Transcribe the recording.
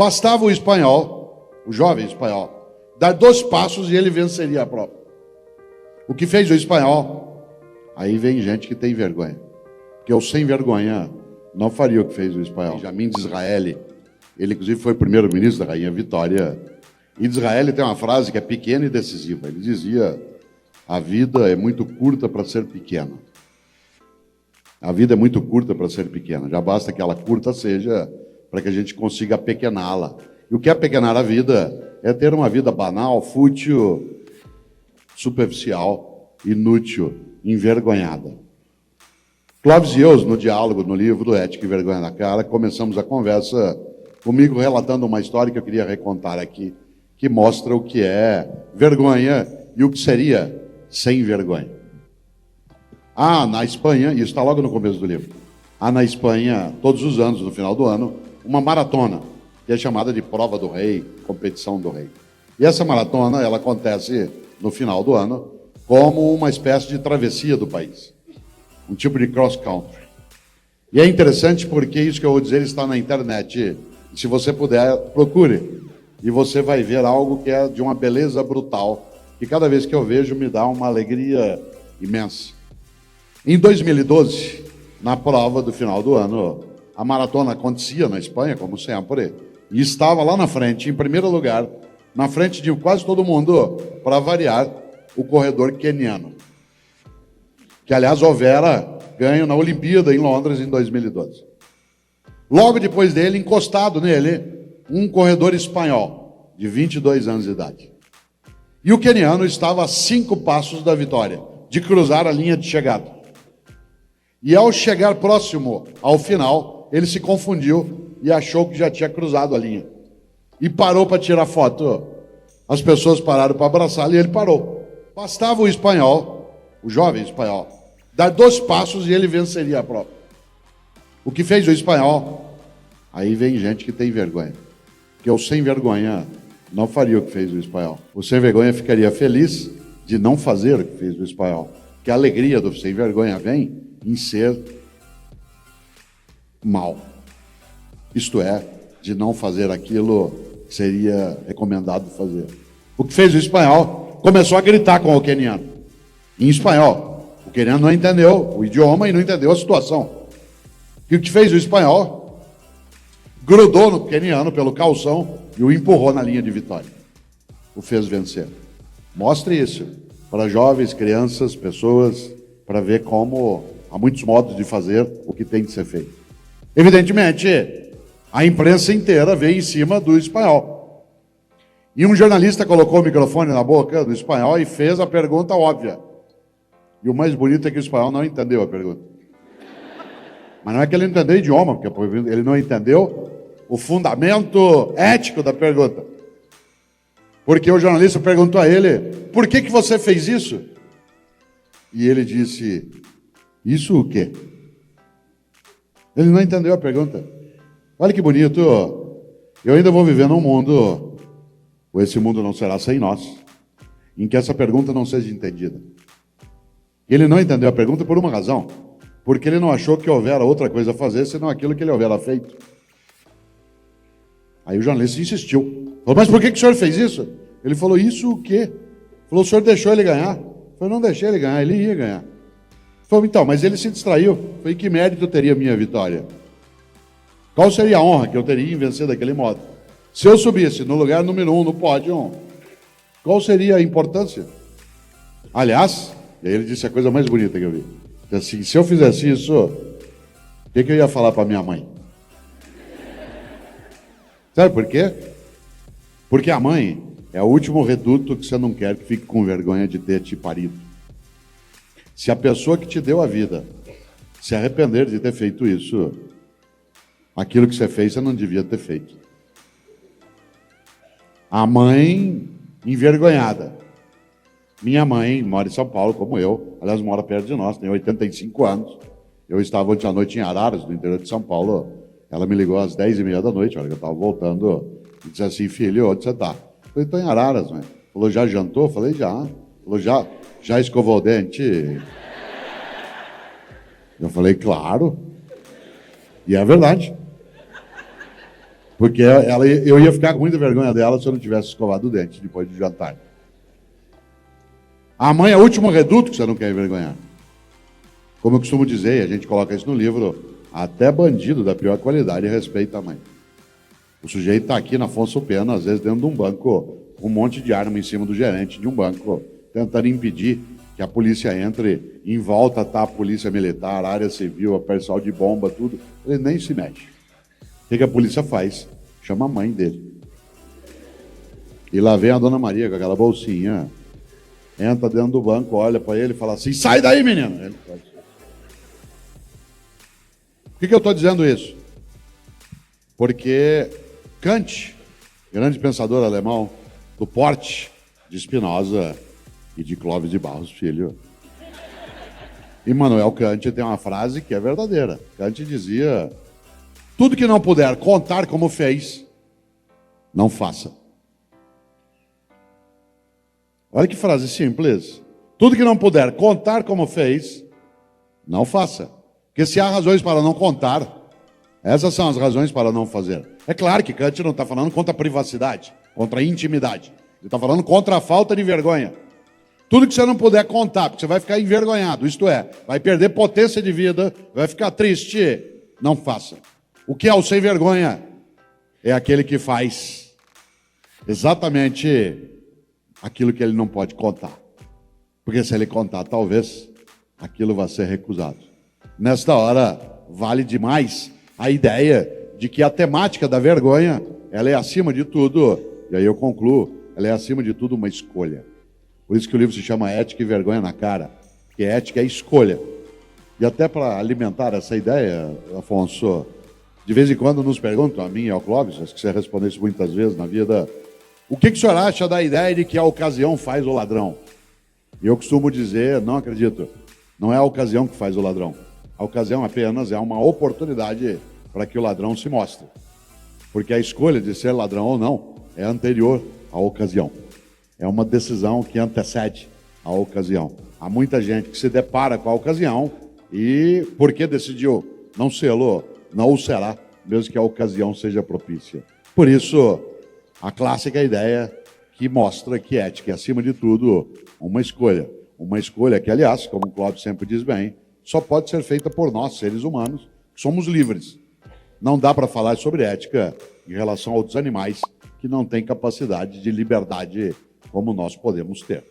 Bastava o espanhol, o jovem espanhol, dar 2 passos e ele venceria a prova. O que fez o espanhol? Aí vem gente que tem vergonha. Porque o sem vergonha não faria o que fez o espanhol. Benjamin Disraeli, ele inclusive foi primeiro-ministro da Rainha Vitória. E Disraeli tem uma frase que é pequena e decisiva. Ele dizia: a vida é muito curta para ser pequena. A vida é muito curta para ser pequena. Já basta que ela curta seja para que a gente consiga apequená-la. E o que é apequenar a vida é ter uma vida banal, fútil, superficial, inútil, envergonhada. Clóvis e eu, no diálogo, no livro Ética e Vergonha na Cara, começamos a conversa comigo relatando uma história que eu queria recontar aqui, que mostra o que é vergonha e o que seria sem vergonha. Há na Espanha, e isso está logo no começo do livro, há na Espanha, todos os anos, no final do ano, uma maratona, que é chamada de Prova do Rei, Competição do Rei. E essa maratona, ela acontece no final do ano, como uma espécie de travessia do país. Um tipo de cross-country. E é interessante porque isso que eu vou dizer está na internet. E se você puder, procure. E você vai ver algo que é de uma beleza brutal, que cada vez que eu vejo me dá uma alegria imensa. Em 2012, na prova do final do ano, a maratona acontecia na Espanha, como sempre, e estava lá na frente, em primeiro lugar, na frente de quase todo mundo, para variar, o corredor queniano, que, aliás, houvera ganho na Olimpíada em Londres em 2012. Logo depois dele, encostado nele, um corredor espanhol, de 22 anos de idade. E o queniano estava a 5 passos da vitória, de cruzar a linha de chegada. E ao chegar próximo ao final, ele se confundiu e achou que já tinha cruzado a linha. E parou para tirar foto. As pessoas pararam para abraçá-lo e ele parou. Bastava o espanhol, o jovem espanhol, dar 2 passos e ele venceria a prova. O que fez o espanhol? Aí vem gente que tem vergonha. Porque o sem vergonha não faria o que fez o espanhol. O sem vergonha ficaria feliz de não fazer o que fez o espanhol. Que a alegria do sem vergonha vem em ser mal. Isto é, de não fazer aquilo que seria recomendado fazer. O que fez o espanhol? Começou a gritar com o queniano, em espanhol. O queniano não entendeu o idioma e não entendeu a situação. E o que fez o espanhol? Grudou no queniano pelo calção e o empurrou na linha de vitória. O fez vencer. Mostre isso para jovens, crianças, pessoas, para ver como há muitos modos de fazer o que tem de ser feito. Evidentemente, a imprensa inteira veio em cima do espanhol. E um jornalista colocou o microfone na boca do espanhol e fez a pergunta óbvia. E o mais bonito é que o espanhol não entendeu a pergunta. Mas não é que ele entendeu o idioma, porque ele não entendeu o fundamento ético da pergunta. Porque o jornalista perguntou a ele: por que você fez isso? E ele disse: isso o quê? Ele não entendeu a pergunta. Olha que bonito. Eu ainda vou viver num mundo, ou esse mundo não será sem nós, em que essa pergunta não seja entendida. Ele não entendeu a pergunta por uma razão. Porque ele não achou que houvera outra coisa a fazer, senão aquilo que ele houvera feito. Aí o jornalista insistiu. Falou: mas por que o senhor fez isso? Ele falou: isso o quê? Falou: o senhor deixou ele ganhar? Eu não deixei ele ganhar, ele ia ganhar. Falei: então, mas ele se distraiu. Falei: que mérito teria a minha vitória? Qual seria a honra que eu teria em vencer daquele modo? Se eu subisse no lugar número 1 no pódio, qual seria a importância? Aliás, e aí ele disse a coisa mais bonita que eu vi. Assim, se eu fizesse isso, o que eu ia falar para minha mãe? Sabe por quê? Porque a mãe é o último reduto que você não quer que fique com vergonha de ter te parido. Se a pessoa que te deu a vida se arrepender de ter feito isso, aquilo que você fez você não devia ter feito. A mãe envergonhada. Minha mãe mora em São Paulo, como eu. Aliás, mora perto de nós, tem 85 anos. Eu estava ontem à noite em Araras, no interior de São Paulo. Ela me ligou às 10h30 da noite, a hora que eu estava voltando, e disse assim: filho, onde você está? Eu falei: estou em Araras, mãe. Falou: já jantou? Eu falei: já. Falou: já escovou o dente? Eu falei: claro. E é verdade. Porque eu ia ficar com muita vergonha dela se eu não tivesse escovado o dente depois do jantar. A mãe é o último reduto que você não quer envergonhar. Como eu costumo dizer, e a gente coloca isso no livro, até bandido da pior qualidade respeita a mãe. O sujeito está aqui na Afonso Pena, às vezes dentro de um banco, com um monte de arma em cima do gerente de um banco, tentando impedir que a polícia entre. Em volta está a polícia militar, a área civil, a pessoal de bomba, tudo. Ele nem se mexe. O que a polícia faz? Chama a mãe dele. E lá vem a dona Maria com aquela bolsinha, entra dentro do banco, olha para ele e fala assim: sai daí, menino! Ele faz. Por que eu estou dizendo isso? Porque Kant, grande pensador alemão, do porte de Spinoza e de Clóvis de Barros Filho, Immanuel Kant tem uma frase que é verdadeira. Kant dizia: tudo que não puder contar como fez, não faça. Olha que frase simples. Tudo que não puder contar como fez, não faça. Porque se há razões para não contar, essas são as razões para não fazer. É claro que Kant não está falando contra a privacidade, contra a intimidade. Ele está falando contra a falta de vergonha. Tudo que você não puder contar, porque você vai ficar envergonhado, isto é, vai perder potência de vida, vai ficar triste, não faça. O que é o sem vergonha? É aquele que faz exatamente aquilo que ele não pode contar. Porque se ele contar, talvez aquilo vá ser recusado. Nesta hora, vale demais a ideia de que a temática da vergonha, ela é acima de tudo, e aí eu concluo, ela é acima de tudo uma escolha. Por isso que o livro se chama Ética e Vergonha na Cara, porque ética é escolha. E até para alimentar essa ideia, Afonso, de vez em quando nos perguntam, a mim e ao Clóvis, acho que você respondeu isso muitas vezes na vida, o que o senhor acha da ideia de que a ocasião faz o ladrão? E eu costumo dizer, não acredito, não é a ocasião que faz o ladrão. A ocasião apenas é uma oportunidade para que o ladrão se mostre. Porque a escolha de ser ladrão ou não é anterior à ocasião. É uma decisão que antecede a ocasião. Há muita gente que se depara com a ocasião e, porque decidiu não sê-lo, não o será, mesmo que a ocasião seja propícia. Por isso, a clássica ideia que mostra que ética é, acima de tudo, uma escolha. Uma escolha que, aliás, como o Clóvis sempre diz bem, só pode ser feita por nós, seres humanos, que somos livres. Não dá para falar sobre ética em relação a outros animais que não têm capacidade de liberdade como nós podemos ter.